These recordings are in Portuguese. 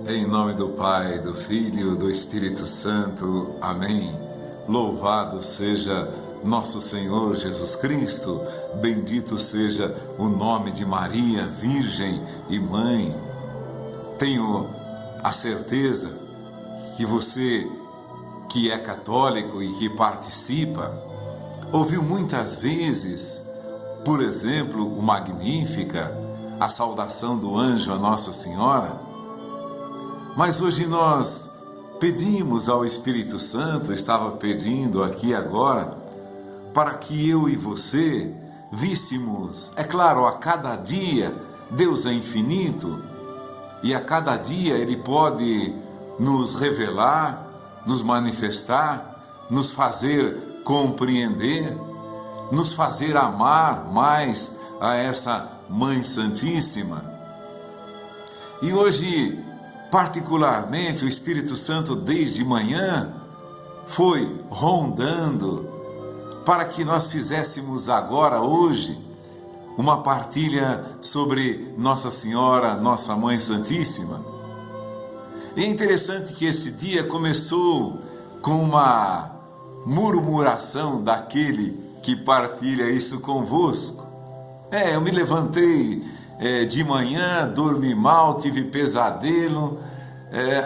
Em nome do Pai, do Filho, do Espírito Santo. Amém. Louvado seja nosso Senhor Jesus Cristo. Bendito seja o nome de Maria, Virgem e Mãe. Tenho a certeza que você, que é católico e que participa, ouviu muitas vezes, por exemplo, o Magnífica, a saudação do anjo a Nossa Senhora. Mas hoje nós pedimos ao Espírito Santo, estava pedindo aqui agora, para que eu e você víssemos, é claro, a cada dia Deus é infinito e a cada dia Ele pode nos revelar, nos manifestar, nos fazer compreender, nos fazer amar mais a essa Mãe Santíssima. E hoje, particularmente, o Espírito Santo desde manhã foi rondando para que nós fizéssemos agora, hoje, uma partilha sobre Nossa Senhora, Nossa Mãe Santíssima. E é interessante que esse dia começou com uma murmuração daquele que partilha isso convosco. Eu me levantei de manhã, dormi mal, tive pesadelo,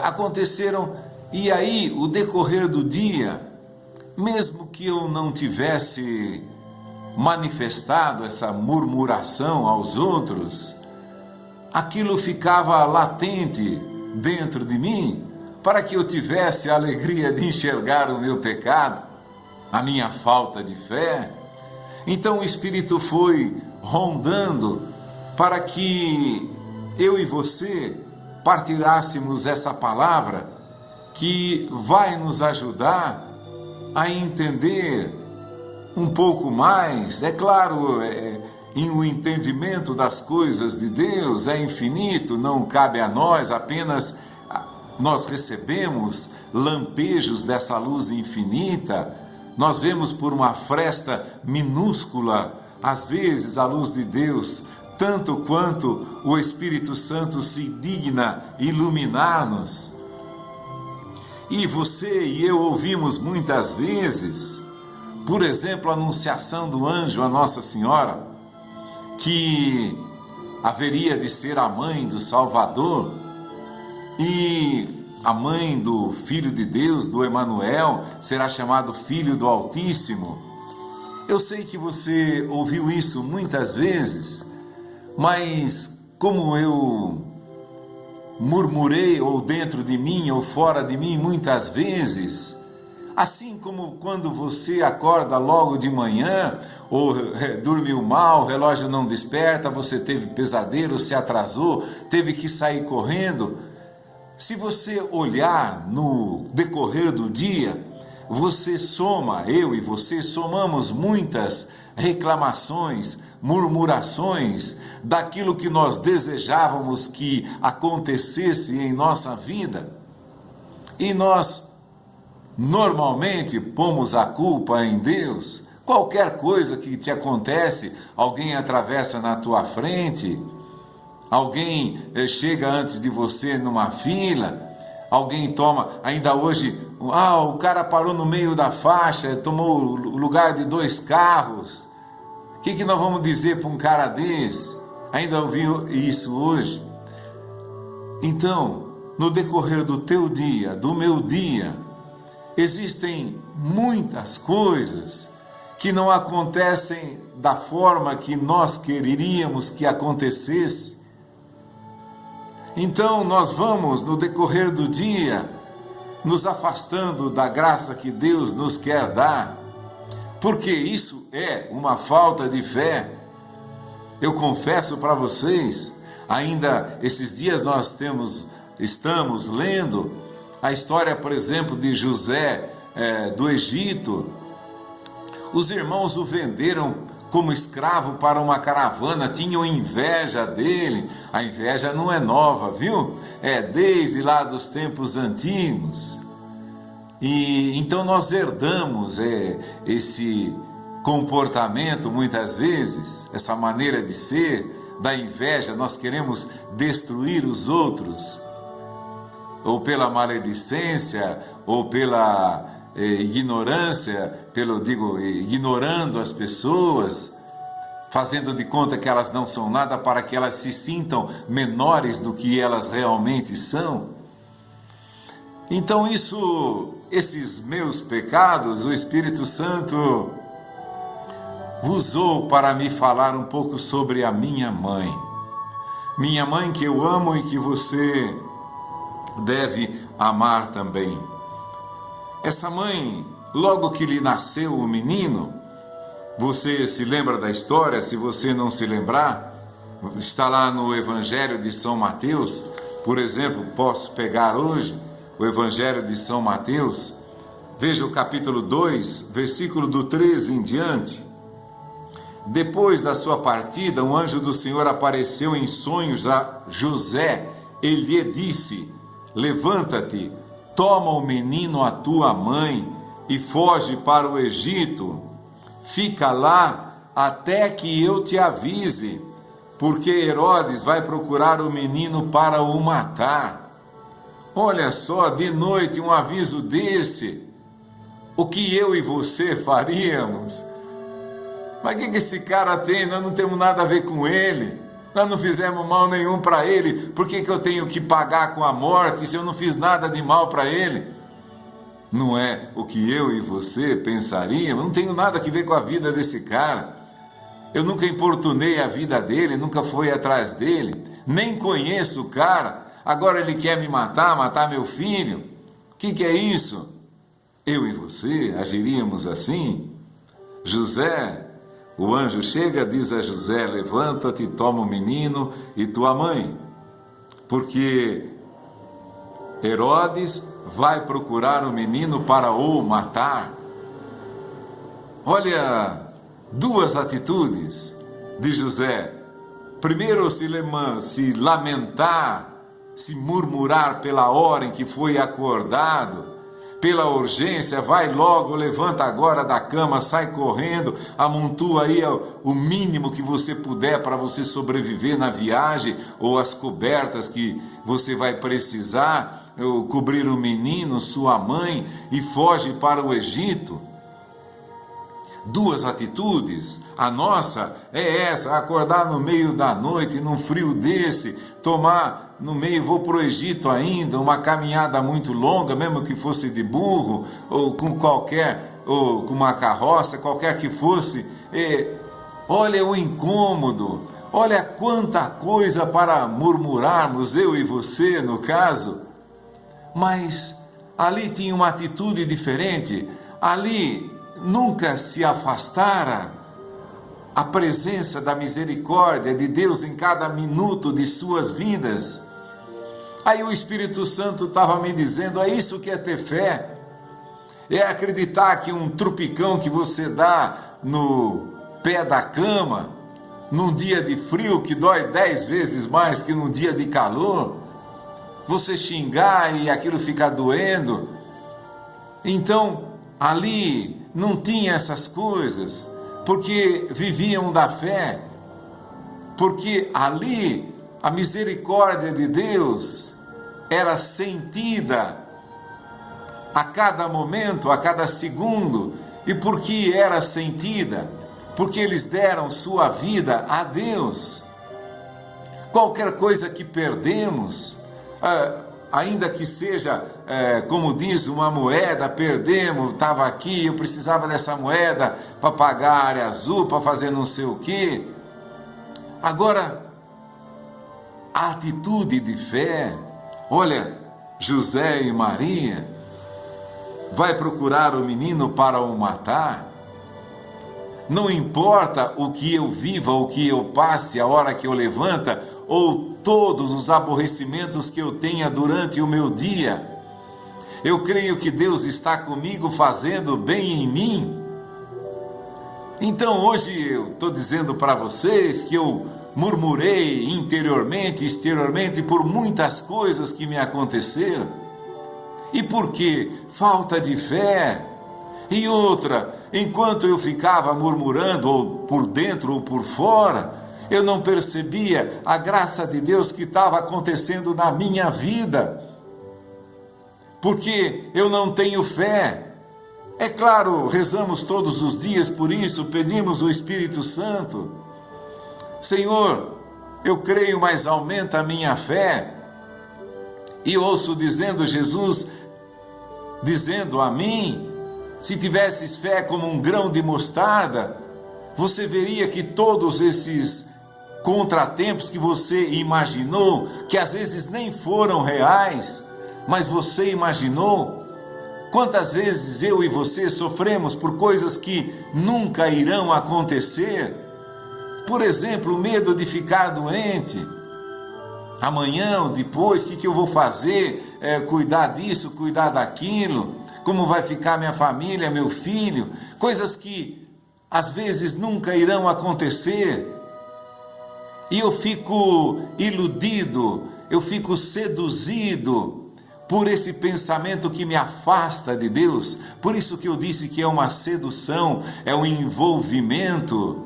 aconteceram, e aí o decorrer do dia, mesmo que eu não tivesse manifestado essa murmuração aos outros, aquilo ficava latente dentro de mim, para que eu tivesse a alegria de enxergar o meu pecado, a minha falta de fé. Então o Espírito foi rondando para que eu e você partilhássemos essa palavra que vai nos ajudar a entender um pouco mais. É claro, em o entendimento das coisas de Deus é infinito, não cabe a nós, apenas nós recebemos lampejos dessa luz infinita, nós vemos por uma fresta minúscula, às vezes, a luz de Deus, tanto quanto o Espírito Santo se digna iluminar-nos. E você e eu ouvimos muitas vezes, por exemplo, a anunciação do anjo a Nossa Senhora, que haveria de ser a mãe do Salvador e a mãe do Filho de Deus, do Emanuel, será chamado Filho do Altíssimo. Eu sei que você ouviu isso muitas vezes, mas como eu murmurei, ou dentro de mim, ou fora de mim, muitas vezes, assim como quando você acorda logo de manhã, ou dormiu mal, o relógio não desperta, você teve pesadelo, se atrasou, teve que sair correndo. Se você olhar no decorrer do dia, você soma, eu e você somamos muitas reclamações, murmurações daquilo que nós desejávamos que acontecesse em nossa vida. E nós normalmente pomos a culpa em Deus. Qualquer coisa que te acontece, alguém atravessa na tua frente, alguém chega antes de você numa fila, alguém toma, ainda hoje, o cara parou no meio da faixa, tomou o lugar de 2 carros. O que nós vamos dizer para um cara desse? Ainda ouviu isso hoje? Então, no decorrer do teu dia, do meu dia, existem muitas coisas que não acontecem da forma que nós quereríamos que acontecesse. Então nós vamos, no decorrer do dia, nos afastando da graça que Deus nos quer dar, porque isso é uma falta de fé. Eu confesso para vocês, ainda esses dias nós estamos lendo a história, por exemplo, de José do Egito. Os irmãos o venderam como escravo para uma caravana, tinham inveja dele. A inveja não é nova, viu? É desde lá dos tempos antigos. E então nós herdamos esse comportamento muitas vezes, essa maneira de ser, da inveja. Nós queremos destruir os outros. ou pela maledicência, ou pela ignorância, ignorando as pessoas, fazendo de conta que elas não são nada para que elas se sintam menores do que elas realmente são. Então esses meus pecados, o Espírito Santo usou para me falar um pouco sobre a minha mãe. Minha mãe que eu amo e que você deve amar também. Essa mãe, logo que lhe nasceu o menino, você se lembra da história? Se você não se lembrar, está lá no Evangelho de São Mateus. Por exemplo, posso pegar hoje o Evangelho de São Mateus. Veja o capítulo 2, versículo do 13 em diante. Depois da sua partida, um anjo do Senhor apareceu em sonhos a José e lhe disse: levanta-te, toma o menino a tua mãe e foge para o Egito. Fica lá até que eu te avise, porque Herodes vai procurar o menino para o matar. Olha só, de noite um aviso desse. O que eu e você faríamos? Mas o que esse cara tem? Nós não temos nada a ver com ele. Nós não fizemos mal nenhum para ele. Por que eu tenho que pagar com a morte se eu não fiz nada de mal para ele? Não é o que eu e você pensaríamos? Não tenho nada a ver com a vida desse cara. Eu nunca importunei a vida dele, nunca fui atrás dele. Nem conheço o cara. Agora ele quer me matar meu filho. O que é isso? Eu e você agiríamos assim? José... O anjo chega, diz a José: levanta-te, toma o menino e tua mãe, porque Herodes vai procurar o menino para o matar. Olha, duas atitudes de José. Primeiro, se lamentar, se murmurar pela hora em que foi acordado, pela urgência, vai logo, levanta agora da cama, sai correndo, amontoa aí o mínimo que você puder para você sobreviver na viagem, ou as cobertas que você vai precisar, ou cobrir o menino, sua mãe, e foge para o Egito. Duas atitudes. A nossa é essa: acordar no meio da noite, num frio desse, tomar no meio, vou para o Egito ainda, uma caminhada muito longa, mesmo que fosse de burro, ou com uma carroça, qualquer que fosse. Olha o incômodo, olha quanta coisa para murmurarmos, eu e você, no caso. Mas ali tinha uma atitude diferente, ali nunca se afastara a presença da misericórdia de Deus em cada minuto de suas vidas. Aí o Espírito Santo estava me dizendo: é isso que é ter fé, é acreditar que um trupicão que você dá no pé da cama, num dia de frio que dói 10 vezes mais que num dia de calor, você xingar e aquilo ficar doendo. Então, ali não tinha essas coisas, porque viviam da fé, porque ali a misericórdia de Deus era sentida a cada momento, a cada segundo. E por que era sentida? Porque eles deram sua vida a Deus. Qualquer coisa que perdemos, ainda que seja, como diz, uma moeda, perdemos, estava aqui, eu precisava dessa moeda para pagar a área azul, para fazer não sei o quê. Agora, a atitude de fé, olha, José e Maria, vai procurar o menino para o matar. Não importa o que eu viva, o que eu passe, a hora que eu levanta, ou todos os aborrecimentos que eu tenha durante o meu dia. Eu creio que Deus está comigo, fazendo bem em mim. Então hoje eu estou dizendo para vocês que eu murmurei interiormente e exteriormente por muitas coisas que me aconteceram. E por quê? Falta de fé. E outra, enquanto eu ficava murmurando, ou por dentro ou por fora, eu não percebia a graça de Deus que estava acontecendo na minha vida. porque eu não tenho fé. É claro, rezamos todos os dias por isso, pedimos o Espírito Santo. Senhor, eu creio, mas aumenta a minha fé. E ouço Jesus dizendo a mim: se tivesses fé como um grão de mostarda, você veria que todos esses contratempos que você imaginou, que às vezes nem foram reais, mas você imaginou. Quantas vezes eu e você sofremos por coisas que nunca irão acontecer? Por exemplo, o medo de ficar doente. Amanhã ou depois, o que eu vou fazer? Cuidar disso, cuidar daquilo? Como vai ficar minha família, meu filho? Coisas que às vezes nunca irão acontecer. E eu fico iludido, eu fico seduzido por esse pensamento que me afasta de Deus. Por isso que eu disse que é uma sedução, é um envolvimento,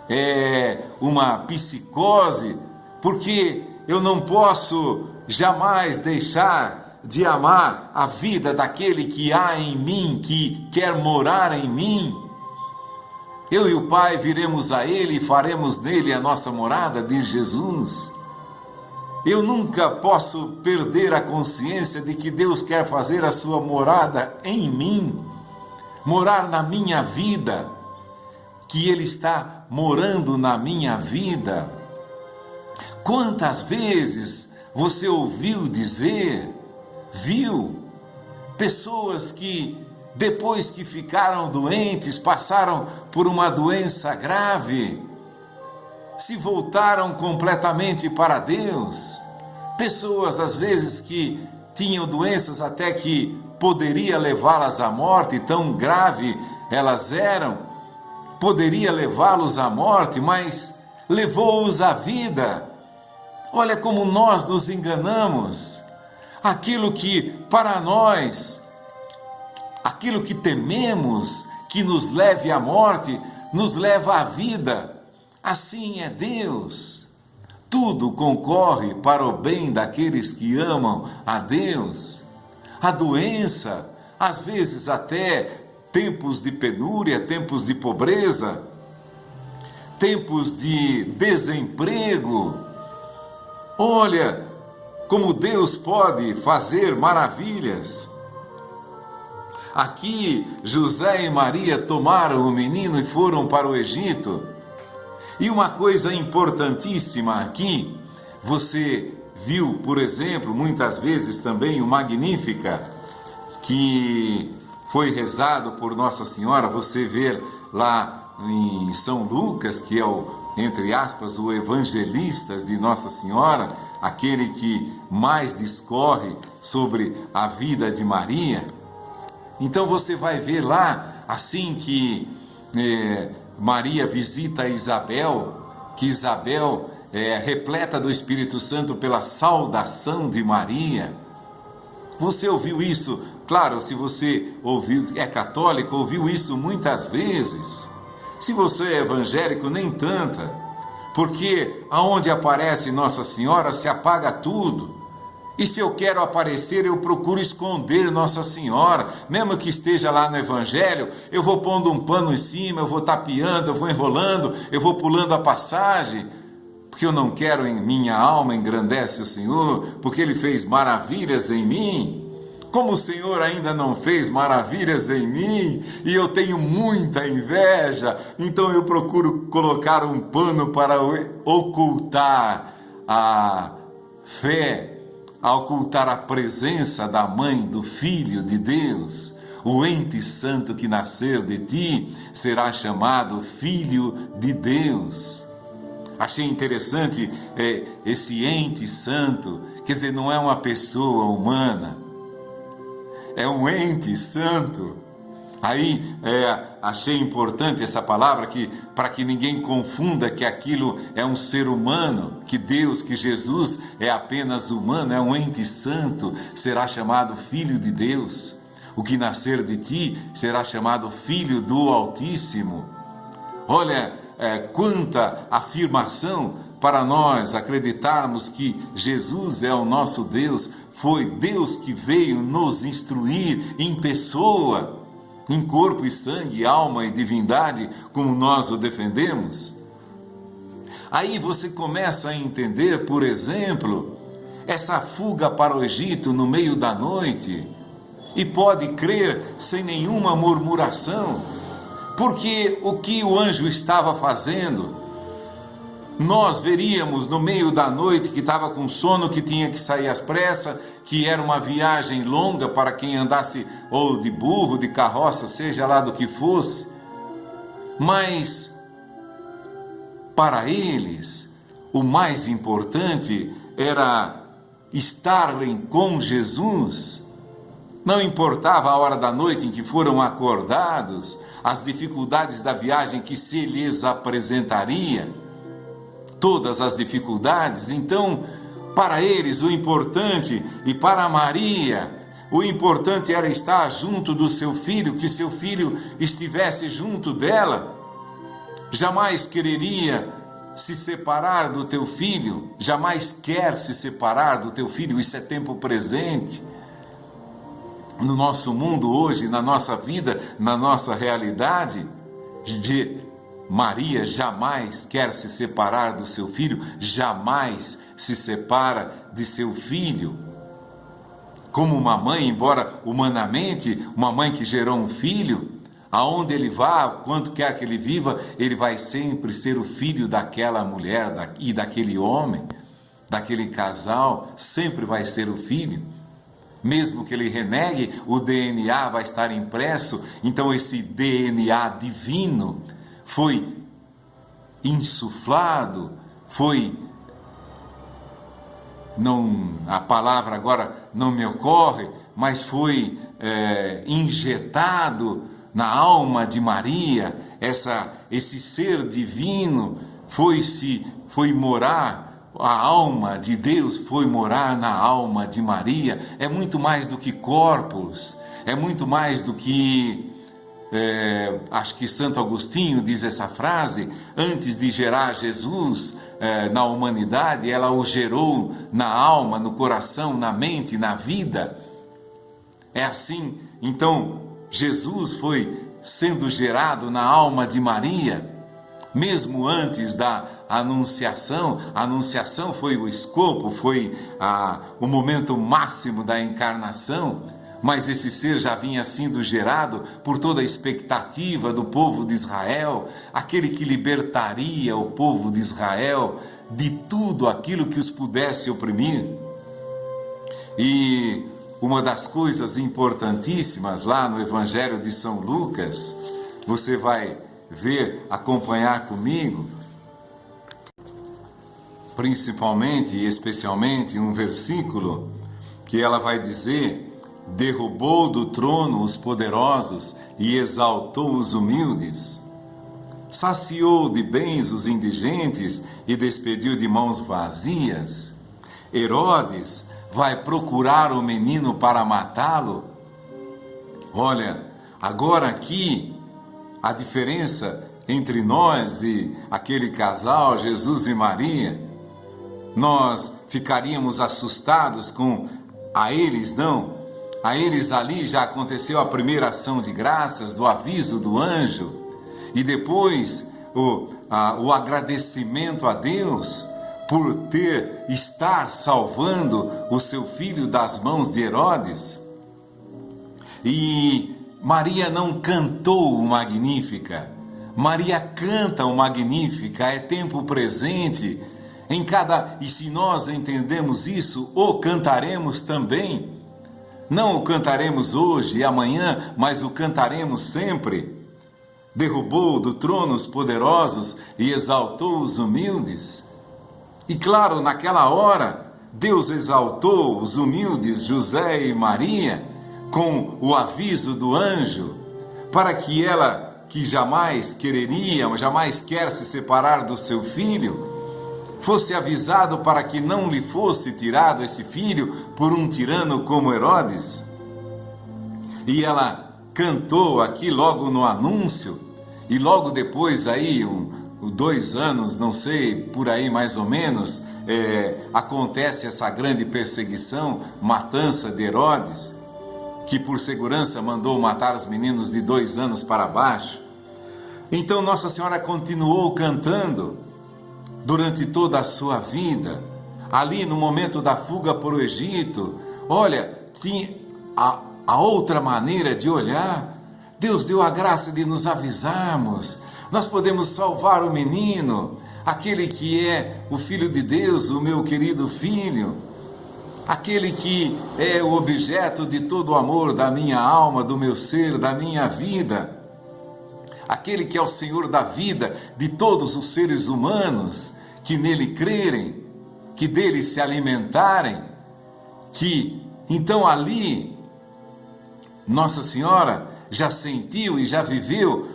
é uma psicose, porque eu não posso jamais deixar de amar a vida daquele que há em mim, que quer morar em mim. Eu e o Pai viremos a Ele e faremos nele a nossa morada, diz Jesus. Eu nunca posso perder a consciência de que Deus quer fazer a sua morada em mim, morar na minha vida, que Ele está morando na minha vida. Quantas vezes você ouviu dizer, viu, pessoas que depois que ficaram doentes, passaram por uma doença grave, se voltaram completamente para Deus. Pessoas, às vezes, que tinham doenças até que poderia levá-las à morte, tão grave elas eram, poderia levá-los à morte, mas levou-os à vida. Olha como nós nos enganamos. Aquilo que para nós, aquilo que tememos que nos leve à morte, nos leva à vida. Assim é Deus. Tudo concorre para o bem daqueles que amam a Deus. A doença, às vezes até tempos de penúria, tempos de pobreza, tempos de desemprego. Olha como Deus pode fazer maravilhas. Aqui José e Maria tomaram o menino e foram para o Egito. E uma coisa importantíssima aqui, você viu, por exemplo, muitas vezes também o Magnífica, que foi rezado por Nossa Senhora. Você vê lá em São Lucas, que é entre aspas, o evangelista de Nossa Senhora, aquele que mais discorre sobre a vida de Maria. Então você vai ver lá, assim que Maria visita Isabel, que Isabel é repleta do Espírito Santo pela saudação de Maria. Você ouviu isso? Claro, se você ouviu, é católico, ouviu isso muitas vezes. Se você é evangélico, nem tanta. Porque aonde aparece Nossa Senhora, se apaga tudo. E se eu quero aparecer, eu procuro esconder Nossa Senhora. Mesmo que esteja lá no Evangelho, eu vou pondo um pano em cima, eu vou tapeando, eu vou enrolando, eu vou pulando a passagem. Porque eu não quero, em minha alma engrandece o Senhor, porque Ele fez maravilhas em mim. Como o Senhor ainda não fez maravilhas em mim, e eu tenho muita inveja, então eu procuro colocar um pano para ocultar a fé, a ocultar a presença da mãe, do Filho de Deus. O ente santo que nascer de ti será chamado Filho de Deus. Achei interessante esse ente santo, quer dizer, não é uma pessoa humana, é um ente santo. Aí achei importante essa palavra, para que ninguém confunda que aquilo é um ser humano, que Deus, que Jesus é apenas humano, é um ente santo, será chamado Filho de Deus. O que nascer de ti será chamado Filho do Altíssimo. Olha quanta afirmação para nós acreditarmos que Jesus é o nosso Deus, foi Deus que veio nos instruir em pessoa, em corpo e sangue, alma e divindade, como nós o defendemos? Aí você começa a entender, por exemplo, essa fuga para o Egito no meio da noite, e pode crer sem nenhuma murmuração, porque o que o anjo estava fazendo, nós veríamos no meio da noite que estava com sono, que tinha que sair às pressas, que era uma viagem longa para quem andasse ou de burro, de carroça, seja lá do que fosse. Mas para eles, o mais importante era estarem com Jesus. Não importava a hora da noite em que foram acordados, as dificuldades da viagem que se lhes apresentaria, todas as dificuldades. Então, para eles o importante, e para Maria, o importante era estar junto do seu filho, que seu filho estivesse junto dela. Jamais quereria se separar do teu filho, jamais quer se separar do teu filho, isso é tempo presente. No nosso mundo hoje, na nossa vida, na nossa realidade, Maria jamais quer se separar do seu filho, jamais se separa de seu filho. Como uma mãe, embora humanamente, uma mãe que gerou um filho, aonde ele vá, quanto quer que ele viva, ele vai sempre ser o filho daquela mulher e daquele homem, daquele casal, sempre vai ser o filho. Mesmo que ele renegue, o DNA vai estar impresso. Então esse DNA divino foi insuflado, a palavra agora não me ocorre, mas foi injetado na alma de Maria. Esse ser divino foi morar, a alma de Deus foi morar na alma de Maria. É muito mais do que corpos, é muito mais do que... acho que Santo Agostinho diz essa frase: antes de gerar Jesus na humanidade, ela o gerou na alma, no coração, na mente, na vida. É assim. Então Jesus foi sendo gerado na alma de Maria, mesmo antes da anunciação. A anunciação foi o escopo, foi o momento máximo da encarnação. Mas esse ser já vinha sendo gerado por toda a expectativa do povo de Israel, aquele que libertaria o povo de Israel de tudo aquilo que os pudesse oprimir. E uma das coisas importantíssimas lá no Evangelho de São Lucas, você vai ver, acompanhar comigo, principalmente e especialmente um versículo que ela vai dizer: derrubou do trono os poderosos e exaltou os humildes, saciou de bens os indigentes e despediu de mãos vazias. Herodes vai procurar o menino para matá-lo. Olha, agora aqui a diferença entre nós e aquele casal, Jesus e Maria, nós ficaríamos assustados com a eles não. A eles ali já aconteceu a primeira ação de graças, do aviso do anjo, e depois o agradecimento a Deus por estar salvando o seu filho das mãos de Herodes. E Maria não cantou o Magnífica. Maria canta o Magnífica, é tempo presente. E se nós entendemos isso, o cantaremos também. Não o cantaremos hoje e amanhã, mas o cantaremos sempre. Derrubou do trono os poderosos e exaltou os humildes. E claro, naquela hora, Deus exaltou os humildes, José e Maria, com o aviso do anjo, para que ela, que jamais quer se separar do seu filho, fosse avisado para que não lhe fosse tirado esse filho por um tirano como Herodes. E ela cantou aqui logo no anúncio, e logo depois aí 2 anos, não sei, por aí mais ou menos, acontece essa grande perseguição, matança de Herodes, que por segurança mandou matar os meninos de 2 anos para baixo. Então Nossa Senhora continuou cantando durante toda a sua vida. Ali no momento da fuga para o Egito, olha, tinha a outra maneira de olhar. Deus deu a graça de nos avisarmos. Nós podemos salvar o menino, aquele que é o Filho de Deus, o meu querido filho, aquele que é o objeto de todo o amor da minha alma, do meu ser, da minha vida, aquele que é o Senhor da vida de todos os seres humanos que nele crerem, que dele se alimentarem, que então ali Nossa Senhora já sentiu e já viveu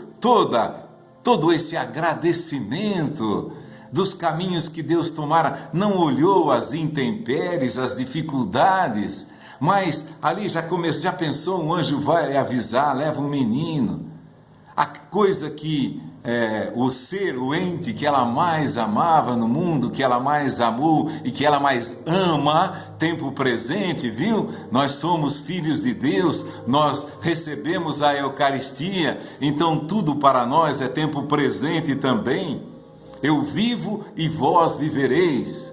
todo esse agradecimento dos caminhos que Deus tomara. Não olhou as intempéries, as dificuldades, mas ali já pensou, um anjo vai avisar, leva um menino. A coisa que o ente que ela mais amava no mundo, que ela mais amou e que ela mais ama, tempo presente, viu? Nós somos filhos de Deus, nós recebemos a Eucaristia, então tudo para nós é tempo presente também. Eu vivo e vós vivereis.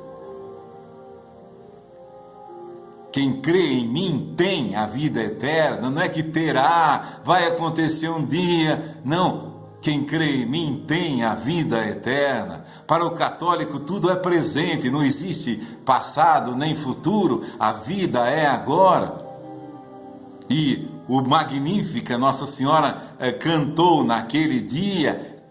Quem crê em mim tem a vida eterna. Não é que terá, vai acontecer um dia. Não, quem crê em mim tem a vida eterna. Para o católico tudo é presente, não existe passado nem futuro. A vida é agora. E o Magnífica, Nossa Senhora cantou naquele dia,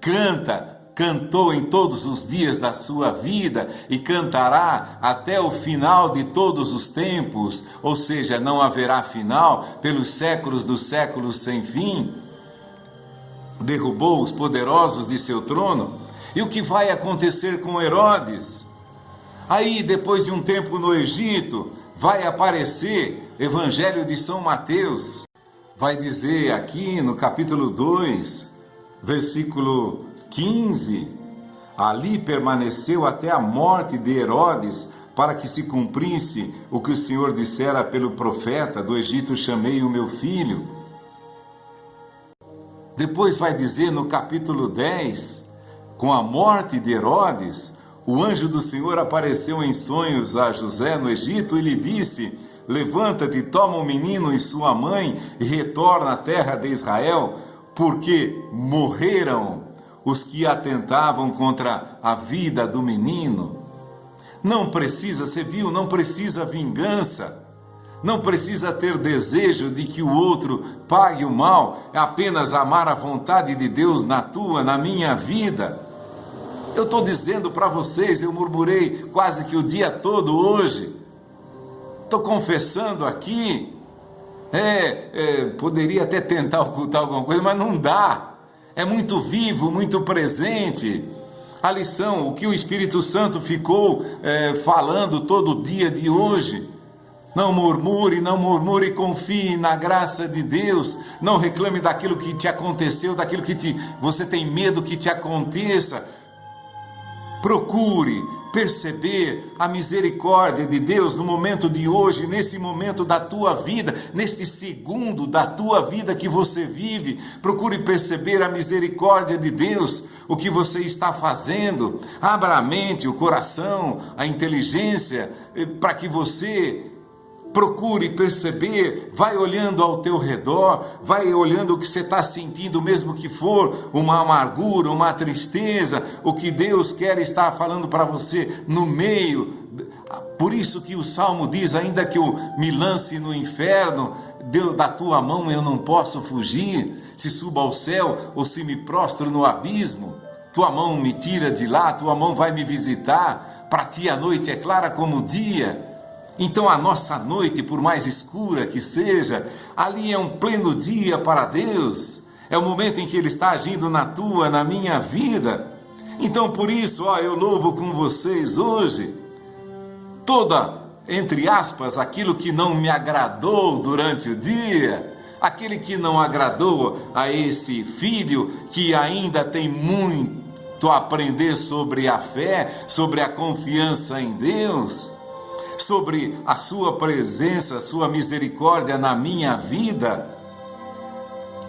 cantou em todos os dias da sua vida e cantará até o final de todos os tempos, ou seja, não haverá final, pelos séculos dos séculos sem fim. Derrubou os poderosos de seu trono. E o que vai acontecer com Herodes? Aí, depois de um tempo no Egito, vai aparecer Evangelho de São Mateus. Vai dizer aqui no capítulo 2, versículo 15, ali permaneceu até a morte de Herodes, para que se cumprisse o que o Senhor dissera pelo profeta: do Egito chamei o meu filho. Depois vai dizer no capítulo 10, com a morte de Herodes, o anjo do Senhor apareceu em sonhos a José no Egito e lhe disse: levanta-te, toma o menino e sua mãe e retorna à terra de Israel, porque morreram os que atentavam contra a vida do menino. Não precisa, você viu, não precisa vingança, não precisa ter desejo de que o outro pague o mal, é apenas amar a vontade de Deus na minha vida. Eu estou dizendo para vocês, eu murmurei quase que o dia todo hoje, estou confessando aqui, poderia até tentar ocultar alguma coisa, mas não dá. É muito vivo, muito presente. A lição, o que o Espírito Santo ficou falando todo dia de hoje. Não murmure, confie na graça de Deus. Não reclame daquilo que te aconteceu, daquilo que você tem medo que te aconteça. Procure perceber a misericórdia de Deus no momento de hoje, nesse momento da tua vida, nesse segundo da tua vida que você vive. Procure perceber a misericórdia de Deus, o que você está fazendo. Abra a mente, o coração, a inteligência, para que você procure perceber, vai olhando ao teu redor, vai olhando o que você está sentindo, mesmo que for uma amargura, uma tristeza, o que Deus quer estar falando para você no meio. Por isso que o Salmo diz: ainda que eu me lance no inferno, da tua mão eu não posso fugir. Se suba ao céu ou se me prostro no abismo, tua mão me tira de lá, tua mão vai me visitar. Para ti a noite é clara como o dia. Então a nossa noite, por mais escura que seja, ali é um pleno dia para Deus. É o momento em que Ele está agindo na minha vida. Então por isso, eu louvo com vocês hoje entre aspas, aquilo que não me agradou durante o dia, aquele que não agradou a esse filho que ainda tem tu aprender sobre a fé, sobre a confiança em Deus, sobre a sua presença, a sua misericórdia na minha vida.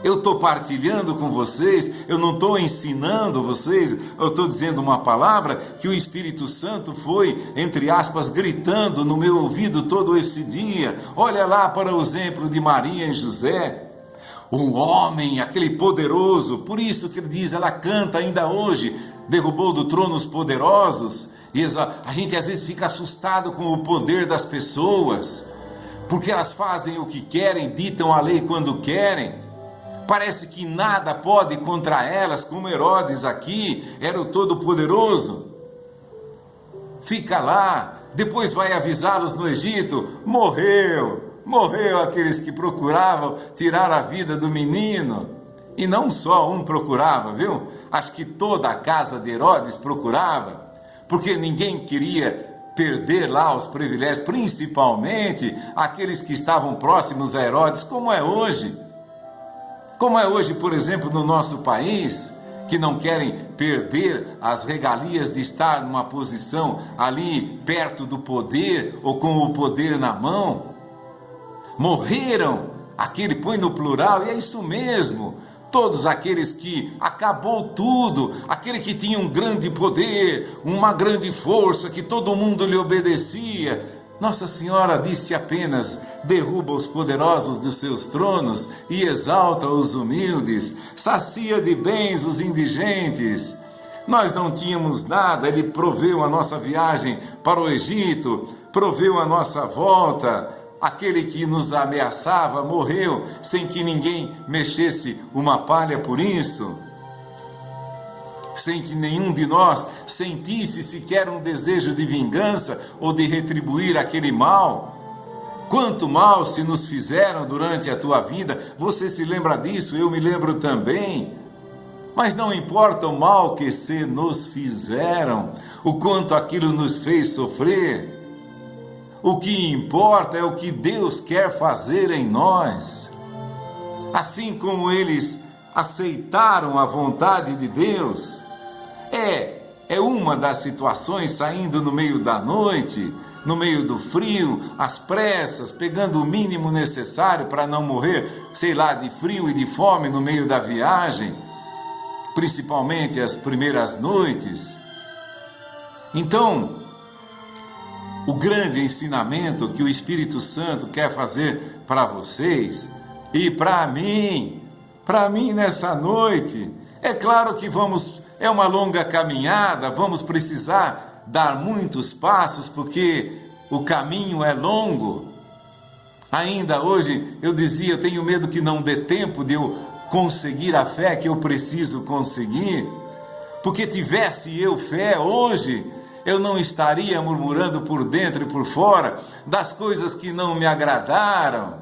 Eu estou partilhando com vocês, eu não estou ensinando vocês, eu estou dizendo uma palavra que o Espírito Santo foi, entre aspas, gritando no meu ouvido todo esse dia. Olha lá para o exemplo de Maria e José. Um homem, aquele poderoso, por isso que ele diz, ela canta ainda hoje, derrubou do trono os poderosos. E a gente às vezes fica assustado com o poder das pessoas, porque elas fazem o que querem, ditam a lei quando querem. Parece que nada pode contra elas, como Herodes aqui, era o Todo-Poderoso. Fica lá, depois vai avisá-los no Egito, morreu aqueles que procuravam tirar a vida do menino. E não só um procurava, viu? Acho que toda a casa de Herodes procurava, porque ninguém queria perder lá os privilégios, principalmente aqueles que estavam próximos a Herodes, como é hoje. Como é hoje, por exemplo, no nosso país, que não querem perder as regalias de estar numa posição ali perto do poder ou com o poder na mão. Morreram, aquele põe no plural, e é isso mesmo, todos aqueles que acabou tudo, aquele que tinha um grande poder, uma grande força, que todo mundo lhe obedecia. Nossa Senhora disse apenas, derruba os poderosos dos seus tronos e exalta os humildes, sacia de bens os indigentes. Nós não tínhamos nada, Ele proveu a nossa viagem para o Egito, proveu a nossa volta. Aquele que nos ameaçava morreu sem que ninguém mexesse uma palha por isso, sem que nenhum de nós sentisse sequer um desejo de vingança ou de retribuir aquele mal. Quanto mal se nos fizeram durante a tua vida, você se lembra disso, eu me lembro também. Mas não importa o mal que se nos fizeram, o quanto aquilo nos fez sofrer. O que importa é o que Deus quer fazer em nós. Assim como eles aceitaram a vontade de Deus, é uma das situações, saindo no meio da noite, no meio do frio, às pressas, pegando o mínimo necessário para não morrer, sei lá, de frio e de fome no meio da viagem, principalmente as primeiras noites. Então, o grande ensinamento que o Espírito Santo quer fazer para vocês e para mim nessa noite, é claro que é uma longa caminhada, vamos precisar dar muitos passos, porque o caminho é longo. Ainda hoje eu dizia, eu tenho medo que não dê tempo de eu conseguir a fé que eu preciso conseguir, porque tivesse eu fé hoje, eu não estaria murmurando por dentro e por fora das coisas que não me agradaram,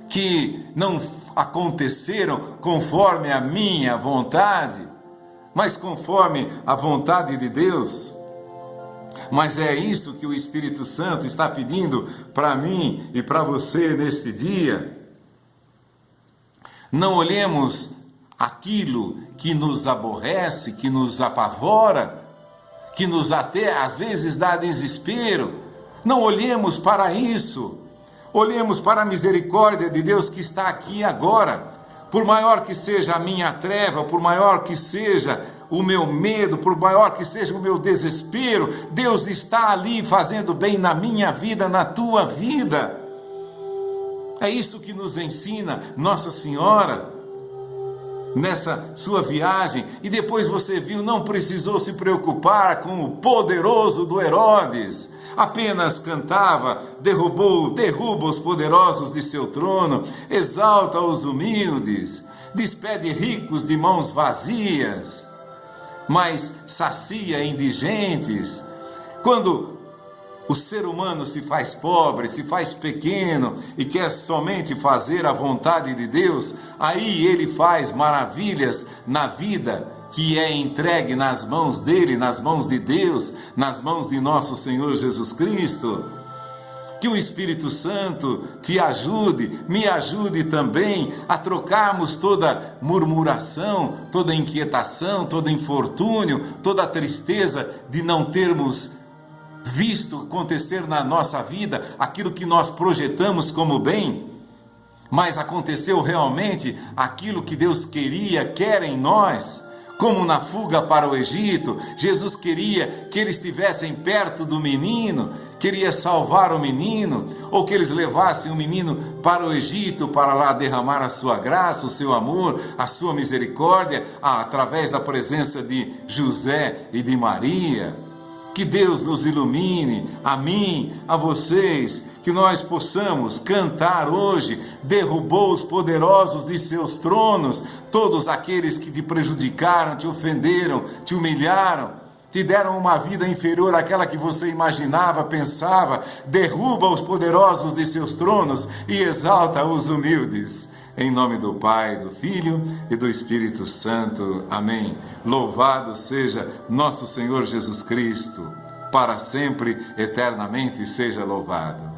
que não aconteceram conforme a minha vontade, mas conforme a vontade de Deus. Mas é isso que o Espírito Santo está pedindo para mim e para você neste dia. Não olhemos aquilo que nos aborrece, que nos apavora, que nos até às vezes dá desespero. Não olhemos para isso. Olhemos para a misericórdia de Deus que está aqui agora. Por maior que seja a minha treva, por maior que seja o meu medo, por maior que seja o meu desespero, Deus está ali fazendo bem na minha vida, na tua vida. É isso que nos ensina Nossa Senhora nessa sua viagem. E depois você viu, não precisou se preocupar com o poderoso do Herodes. Apenas cantava, derruba os poderosos de seu trono, exalta os humildes, despede ricos de mãos vazias, mas sacia indigentes. Quando o ser humano se faz pobre, se faz pequeno e quer somente fazer a vontade de Deus, aí ele faz maravilhas na vida que é entregue nas mãos dele, nas mãos de Deus, nas mãos de nosso Senhor Jesus Cristo. Que o Espírito Santo te ajude, me ajude também a trocarmos toda murmuração, toda inquietação, todo infortúnio, toda tristeza de não termos visto acontecer na nossa vida aquilo que nós projetamos como bem, mas aconteceu realmente aquilo que Deus quer em nós. Como na fuga para o Egito, Jesus queria que eles estivessem perto do menino, queria salvar o menino, ou que eles levassem o menino para o Egito, para lá derramar a sua graça, o seu amor, a sua misericórdia, através da presença de José e de Maria. Que Deus nos ilumine, a mim, a vocês, que nós possamos cantar hoje: derrubou os poderosos de seus tronos, todos aqueles que te prejudicaram, te ofenderam, te humilharam, te deram uma vida inferior àquela que você imaginava, pensava. Derruba os poderosos de seus tronos e exalta os humildes. Em nome do Pai, do Filho e do Espírito Santo. Amém. Louvado seja nosso Senhor Jesus Cristo, para sempre, eternamente seja louvado.